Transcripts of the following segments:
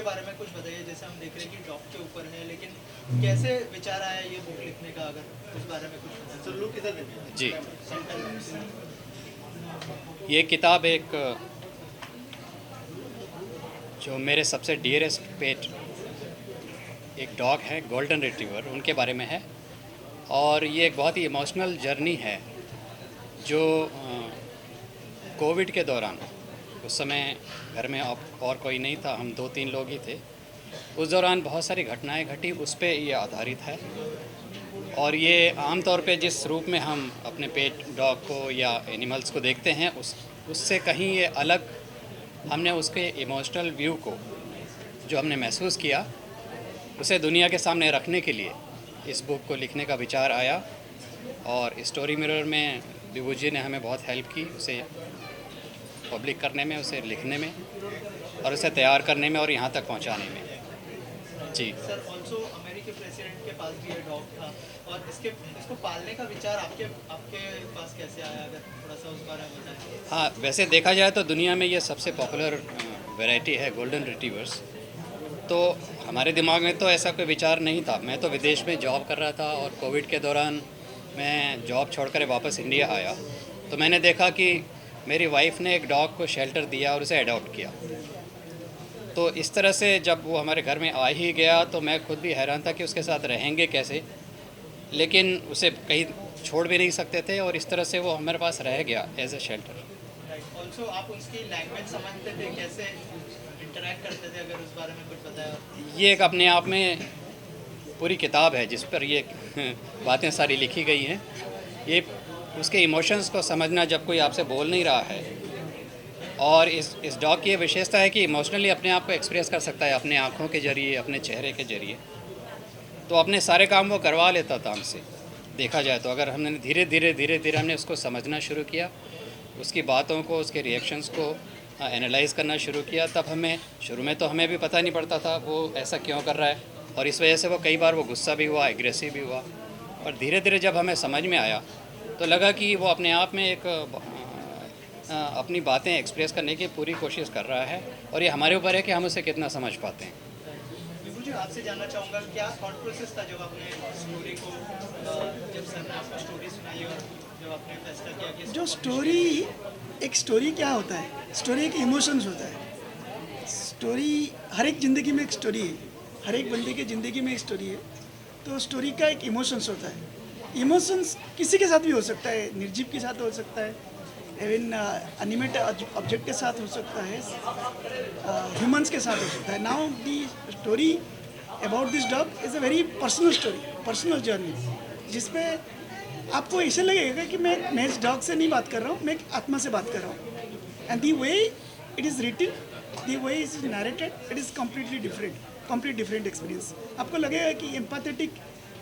बारे में कुछ बताइए। जैसे हम देख रहे हैं कि डॉग के ऊपर है, लेकिन कैसे विचार आया ये बुक लिखने का, अगर उस बारे में कुछ बताएं। तो लोग किधर जी, सेंटर ये किताब एक जो मेरे सबसे डियरेस्ट पेट एक डॉग है, गोल्डन रिट्रीवर, उनके बारे में है। और ये एक बहुत ही इमोशनल जर्नी है जो कोविड के दौरान, उस समय घर में और कोई नहीं था, हम 2-3 लोग ही थे। उस दौरान बहुत सारी घटनाएं घटी, उस पे ये आधारित है। और ये आम तौर पे जिस रूप में हम अपने पेट डॉग को या एनिमल्स को देखते हैं, उससे कहीं ये अलग, हमने उसके इमोशनल व्यू को जो हमने महसूस किया, उसे दुनिया के सामने रखने के लिए इस बुक को लिखने का विचार आया। और स्टोरी मिरर में विभू जी ने हमें बहुत हेल्प की उसे पब्लिक करने में, उसे लिखने में और उसे तैयार करने में और यहाँ तक पहुँचाने में। जी सर, ऑल्सो अमेरिकी प्रेसिडेंट के पास भी ये डॉग था, और इसको पालने का विचार आपके आपके पास कैसे आया, अगर थोड़ा सा उस बारे में बताएं। हाँ, वैसे देखा जाए तो दुनिया में ये सबसे पॉपुलर वैरायटी है गोल्डन रिट्रीवर्स। तो हमारे दिमाग में तो ऐसा कोई विचार नहीं था। मैं तो विदेश में जॉब कर रहा था और कोविड के दौरान मैं जॉब छोड़कर वापस इंडिया आया, तो मैंने देखा कि मेरी वाइफ ने एक डॉग को शेल्टर दिया और उसे अडॉप्ट किया। तो इस तरह से जब वो हमारे घर में आ ही गया तो मैं खुद भी हैरान था कि उसके साथ रहेंगे कैसे, लेकिन उसे कहीं छोड़ भी नहीं सकते थे और इस तरह से वो हमारे पास रह गया एज ए शेल्टर। ऑल्सो आप उसकी लैंग्वेज समझते थे, कैसे इंटरेक्ट करते थे, अगर उस बारे में कुछ बताया। ये एक अपने आप में पूरी किताब है जिस पर ये बातें सारी लिखी गई हैं। ये उसके इमोशंस को समझना, जब कोई आपसे बोल नहीं रहा है। और इस डॉग की ये विशेषता है कि इमोशनली अपने आप को एक्सप्रेस कर सकता है, अपने आँखों के ज़रिए, अपने चेहरे के ज़रिए। तो अपने सारे काम वो करवा लेता था हमसे, देखा जाए तो। अगर हमने धीरे धीरे हमने उसको समझना शुरू किया, उसकी बातों को, उसके रिएक्शंस को एनालाइज करना शुरू किया, तब हमें शुरू में तो हमें भी पता नहीं पड़ता था वो ऐसा क्यों कर रहा है, और इस वजह से वो कई बार वो गुस्सा भी हुआ, एग्रेसिव भी हुआ। पर धीरे धीरे जब हमें समझ में आया तो लगा कि वो अपने आप में एक अपनी बातें एक्सप्रेस करने की पूरी कोशिश कर रहा है, और ये हमारे ऊपर है कि हम उसे कितना समझ पाते हैं। विभू जी, आपसे जानना चाहूँगा, क्या थॉट प्रोसेस था जब आपने स्टोरी को, जब सर ने आपको स्टोरी सुनाई और जब आपने फैसला किया कि जो स्टोरी, एक स्टोरी क्या होता है, स्टोरी एक इमोशंस होता है। स्टोरी हर एक ज़िंदगी में एक स्टोरी है, हर एक बंदे के ज़िंदगी में एक स्टोरी है। तो स्टोरी का एक इमोशंस होता है। इमोशंस किसी के साथ भी हो सकता है, निर्जीव के साथ हो सकता है, इवन एनिमेट ऑब्जेक्ट के साथ हो सकता है, ह्यूमंस के साथ हो सकता है। Now the story about this dog is a very personal story, personal journey, जिसमें आपको ऐसे लगेगा कि मैं इस डॉग से नहीं बात कर रहा हूँ, मैं एक आत्मा से बात कर रहा हूँ। And the way it is written, the way is narrated, it is completely different experience. आपको लगेगा कि एम्पैथेटिक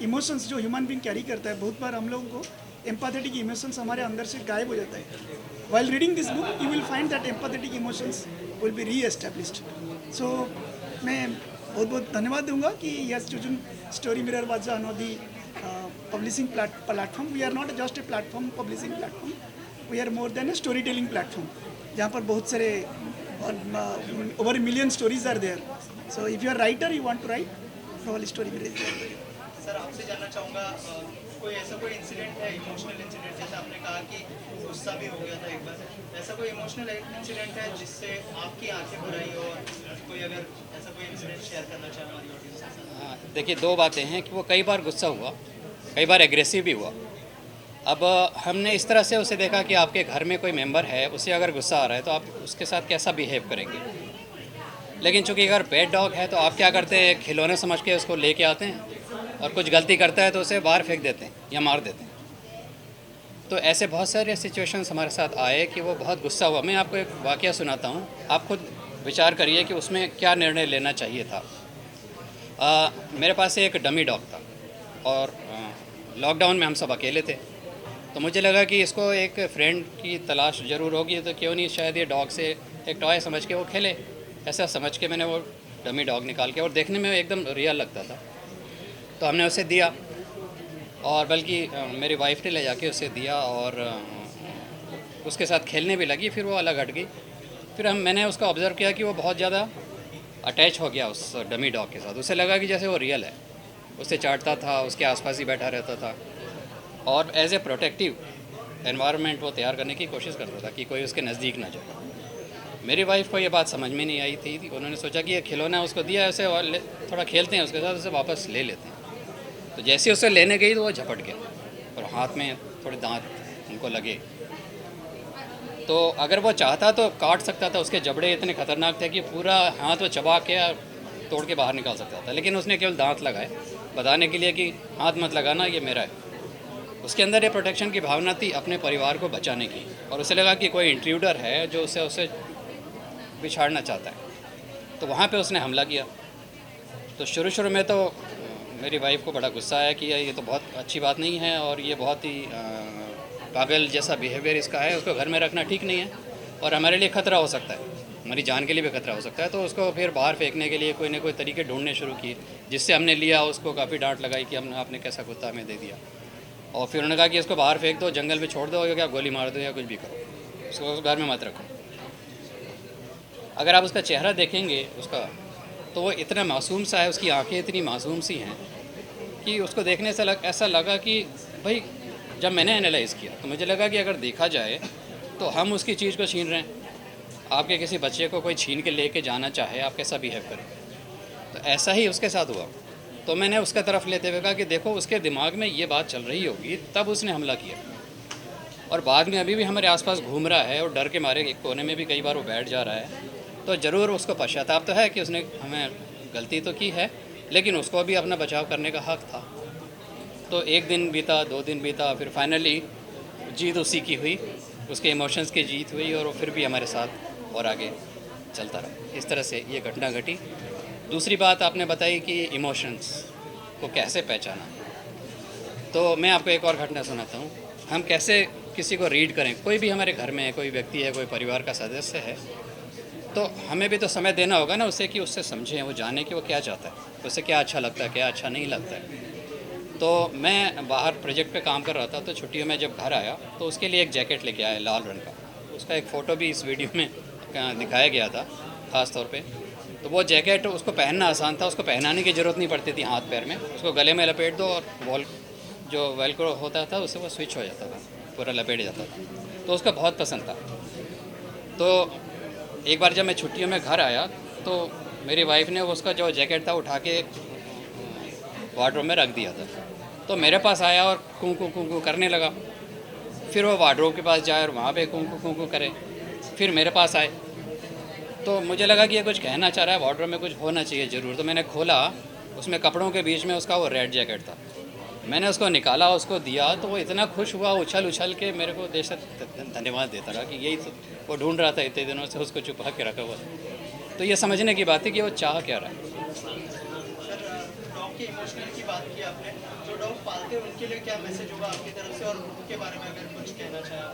इमोशंस जो ह्यूमन बीइंग कैरी करता है, बहुत बार हम लोगों को एम्पैथेटिक इमोशंस हमारे अंदर से गायब हो जाता है। While reading this book you will find that empathetic emotions will be री एस्टैब्लिश्ड। सो मैं बहुत बहुत धन्यवाद दूंगा कि yes chosen story mirror was on the publishing platform. We are not just a platform, publishing platform. We are more than a storytelling platform. जहाँ पर बहुत सारे over a million stories are there. So if you are writer, you want to write, probably story mirror is there. Sir, आपसे जानना चाहूँगा, कोई ऐसा कोई इंसिडेंट है, इमोशनल इंसिडेंट, जैसे आपने कहा कि गुस्सा भी हो गया था एक बार, ऐसा कोई इमोशनल इंसिडेंट है जिससे आपकी आंखें भर आई हो, और कोई अगर ऐसा कोई इंसिडेंट शेयर करना चाहे हमारी ऑडियंस के साथ। देखिए, दो बातें हैं कि वो कई बार गुस्सा हुआ, कई बार एग्रेसिव भी हुआ। अब हमने इस तरह से उसे देखा कि आपके घर में कोई मेंबर है, उसे अगर गुस्सा आ रहा है तो आप उसके साथ कैसा बिहेव करेंगे। लेकिन चूंकि अगर पेट डॉग है तो आप क्या करते हैं, खिलौने समझ के उसको लेके आते हैं, और कुछ गलती करता है तो उसे बाहर फेंक देते हैं या मार देते हैं। तो ऐसे बहुत सारे सिचुएशंस हमारे साथ आए कि वो बहुत गुस्सा हुआ। मैं आपको एक वाकया सुनाता हूँ, आप खुद विचार करिए कि उसमें क्या निर्णय लेना चाहिए था। मेरे पास एक डमी डॉग था और लॉकडाउन में हम सब अकेले थे, तो मुझे लगा कि इसको एक फ्रेंड की तलाश ज़रूर होगी, तो क्यों नहीं शायद ये डॉग से एक टॉय समझ के वो खेले। ऐसा समझ के मैंने वो डमी डॉग निकाल के, और देखने में एकदम रियल लगता था, तो हमने उसे दिया। और बल्कि मेरी वाइफ ने ले जाके उसे दिया और उसके साथ खेलने भी लगी। फिर वो अलग हट गई। फिर मैंने उसका ऑब्ज़र्व किया कि वो बहुत ज़्यादा अटैच हो गया उस डमी डॉग के साथ। उसे लगा कि जैसे वो रियल है, उसे चाटता था, उसके आसपास ही बैठा रहता था और एज ए प्रोटेक्टिव एनवायरनमेंट वो तैयार करने की कोशिश करता था कि कोई उसके नज़दीक ना जाए। मेरी वाइफ को ये बात समझ में नहीं आई थी। उन्होंने सोचा कि ये खिलौना उसको दिया है, उसे थोड़ा खेलते हैं उसके साथ, उसे वापस ले लेते हैं। तो जैसे उसे लेने गई तो वो झपट गया और हाथ में थोड़े दांत उनको लगे। तो अगर वो चाहता तो काट सकता था, उसके जबड़े इतने खतरनाक थे कि पूरा हाथ वो चबा के तोड़ के बाहर निकाल सकता था, लेकिन उसने केवल दांत लगाए बताने के लिए कि हाथ मत लगाना, ये मेरा है। उसके अंदर ये प्रोटेक्शन की भावना थी अपने परिवार को बचाने की, और उसे लगा कि कोई इंट्रूडर है जो उसे बिछाड़ना चाहता है, तो वहाँ पे उसने हमला किया। तो शुरू में तो मेरी वाइफ को बड़ा गुस्सा आया कि ये तो बहुत अच्छी बात नहीं है और ये बहुत ही पागल जैसा बिहेवियर इसका है, उसको घर में रखना ठीक नहीं है और हमारे लिए ख़तरा हो सकता है, हमारी जान के लिए भी खतरा हो सकता है। तो उसको फिर बाहर फेंकने के लिए कोई ना कोई तरीके ढूंढने शुरू किए, जिससे हमने लिया, उसको काफ़ी डांट लगाई कि आपने कैसा कुत्ता हमें दे दिया। और फिर उन्होंने कहा कि इसको बाहर फेंक दो, जंगल में छोड़ दो, या क्या गोली मार दो या कुछ भी करो, उसको घर में मत रखो। अगर आप उसका चेहरा देखेंगे उसका, तो वो इतना मासूम सा है, उसकी आंखें इतनी मासूम सी हैं कि उसको देखने से ऐसा लगा कि भाई, जब मैंने एनालाइज़ किया तो मुझे लगा कि अगर देखा जाए तो हम उसकी चीज़ को छीन रहे हैं। आपके किसी बच्चे को कोई छीन के लेके जाना चाहे, आप कैसा बिहेव करें, तो ऐसा ही उसके साथ हुआ। तो मैंने उसका तरफ लेते हुए कहा कि देखो, उसके दिमाग में ये बात चल रही होगी तब उसने हमला किया, और बाद में अभी भी हमारे आसपास घूम रहा है और डर के मारे एक कोने में भी कई बार वो बैठ जा रहा है। तो ज़रूर उसको पश्चाताप तो है कि उसने हमें गलती तो की है, लेकिन उसको भी अपना बचाव करने का हक़ था। तो एक दिन बीता, 2 दिन बीता, फिर फाइनली जीत उसी की हुई, उसके इमोशंस की जीत हुई और वो फिर भी हमारे साथ और आगे चलता रहा। इस तरह से ये घटना घटी। दूसरी बात आपने बताई कि इमोशंस को कैसे पहचाना, तो मैं आपको एक और घटना सुनाता हूँ। हम कैसे किसी को रीड करें, कोई भी हमारे घर में कोई व्यक्ति है, कोई परिवार का सदस्य है, तो हमें भी तो समय देना होगा ना उसे, कि उससे समझें, वो जाने कि वो क्या चाहता है, उसे क्या अच्छा लगता है, क्या अच्छा नहीं लगता है। तो मैं बाहर प्रोजेक्ट पे काम कर रहा था, तो छुट्टियों में जब घर आया तो उसके लिए एक जैकेट लेके आया लाल रंग का। उसका एक फ़ोटो भी इस वीडियो में दिखाया गया था ख़ास तौर पे। तो वो जैकेट उसको पहनना आसान था, उसको पहनाने की ज़रूरत नहीं पड़ती थी हाथ पैर में, उसको गले में लपेट दो और जो वेलक्रो होता था उससे वो स्विच हो जाता था, पूरा लपेट जाता था। तो उसका बहुत पसंद था। तो एक बार जब मैं छुट्टियों में घर आया तो मेरी वाइफ ने उसका जो जैकेट था उठा के वार्डरोब में रख दिया था। तो मेरे पास आया और कूं करने लगा। फिर वो वार्डरोब के पास जाए और वहाँ पे कूं करे, फिर मेरे पास आए। तो मुझे लगा कि ये कुछ कहना चाह रहा है, वार्डरोब में कुछ होना चाहिए ज़रूर। तो मैंने खोला, उसमें कपड़ों के बीच में उसका वो रेड जैकेट था। मैंने उसको निकाला, उसको दिया, तो वो इतना खुश हुआ, उछल के मेरे को देश से धन्यवाद देता रहा कि यही तो वो ढूंढ रहा था इतने दिनों से, उसको छुपा के रखा हुआ। तो ये समझने की बात है कि वो चाह क्या रहा है। डॉग के इमोशनल की बात की आपने, जो डॉग पालते हैं उनके लिए क्या मैसेज होगा आपकी तरफ से, और उनके बारे में अगर कुछ कहना चाहें आप?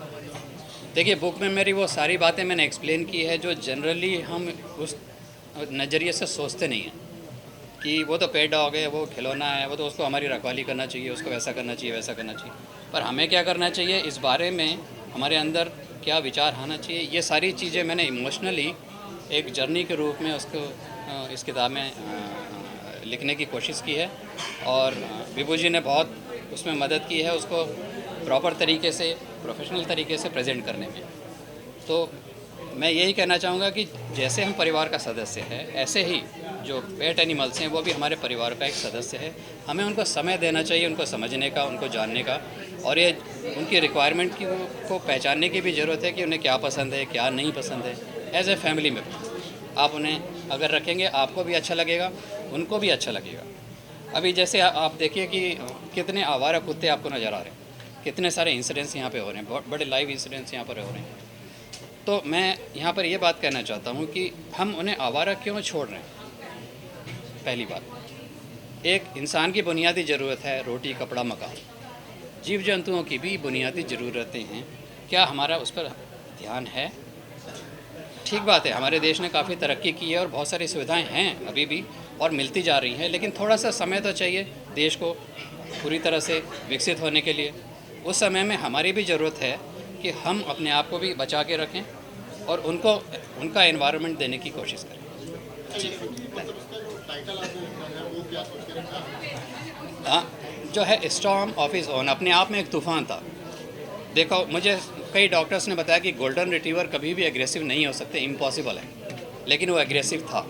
देखिए, बुक में मेरी वो सारी बातें मैंने एक्सप्लेन की है जो जनरली हम उस नज़रिए से सोचते नहीं हैं कि वो तो पेट डॉग है, वो खिलौना है, वो तो उसको हमारी रखवाली करना चाहिए, उसको वैसा करना चाहिए, वैसा करना चाहिए। पर हमें क्या करना चाहिए, इस बारे में हमारे अंदर क्या विचार आना चाहिए, ये सारी चीज़ें मैंने इमोशनली एक जर्नी के रूप में उसको इस किताब में लिखने की कोशिश की है। और विभू जी ने बहुत उसमें मदद की है उसको प्रॉपर तरीके से, प्रोफेशनल तरीके से प्रेजेंट करने में। तो मैं यही कहना चाहूँगा कि जैसे हम परिवार का सदस्य है, ऐसे ही जो पेट एनिमल्स हैं वो भी हमारे परिवार का एक सदस्य है। हमें उनको समय देना चाहिए, उनको समझने का, उनको जानने का, और ये उनकी रिक्वायरमेंट की को पहचानने की भी ज़रूरत है कि उन्हें क्या पसंद है, क्या नहीं पसंद है। एज ए फैमिली में आप उन्हें अगर रखेंगे, आपको भी अच्छा लगेगा, उनको भी अच्छा लगेगा। अभी जैसे आप देखिए कि कितने आवारा कुत्ते आपको नज़र आ रहे हैं, कितने सारे इंसिडेंट्स यहाँ पे हो रहे हैं, बहुत बड़े लाइव इंसिडेंट्स यहाँ पर हो रहे हैं। तो मैं यहाँ पर ये बात कहना चाहता हूँ कि हम उन्हें आवारा क्यों छोड़ रहे हैं। पहली बात, एक इंसान की बुनियादी ज़रूरत है रोटी, कपड़ा, मकान। जीव जंतुओं की भी बुनियादी ज़रूरतें हैं, क्या हमारा उस पर ध्यान है? ठीक बात है, हमारे देश ने काफ़ी तरक्की की है और बहुत सारी सुविधाएं हैं अभी भी और मिलती जा रही हैं, लेकिन थोड़ा सा समय तो चाहिए देश को पूरी तरह से विकसित होने के लिए। उस समय में हमारी भी ज़रूरत है कि हम अपने आप को भी बचा के रखें और उनको उनका एनवायरनमेंट देने की कोशिश करें। हाँ, जो है स्टॉर्म ऑफ इज ओन अपने आप में एक तूफान था। देखो, मुझे कई डॉक्टर्स ने बताया कि गोल्डन रिट्रीवर कभी भी एग्रेसिव नहीं हो सकते, इम्पॉसिबल है, लेकिन वो एग्रेसिव था।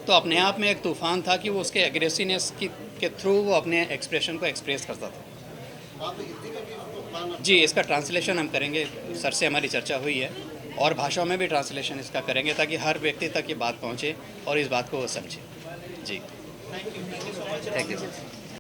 तो अपने आप में एक तूफान था कि वो उसके एग्रेसिवनेस के थ्रू वो अपने एक्सप्रेशन को एक्सप्रेस करता था। जी, इसका ट्रांसलेशन हम करेंगे, सर से हमारी चर्चा हुई है, और भाषाओं में भी ट्रांसलेशन इसका करेंगे ताकि हर व्यक्ति तक ये बात पहुँचे और इस बात को वो समझे। जी, thank you so much. Thank you.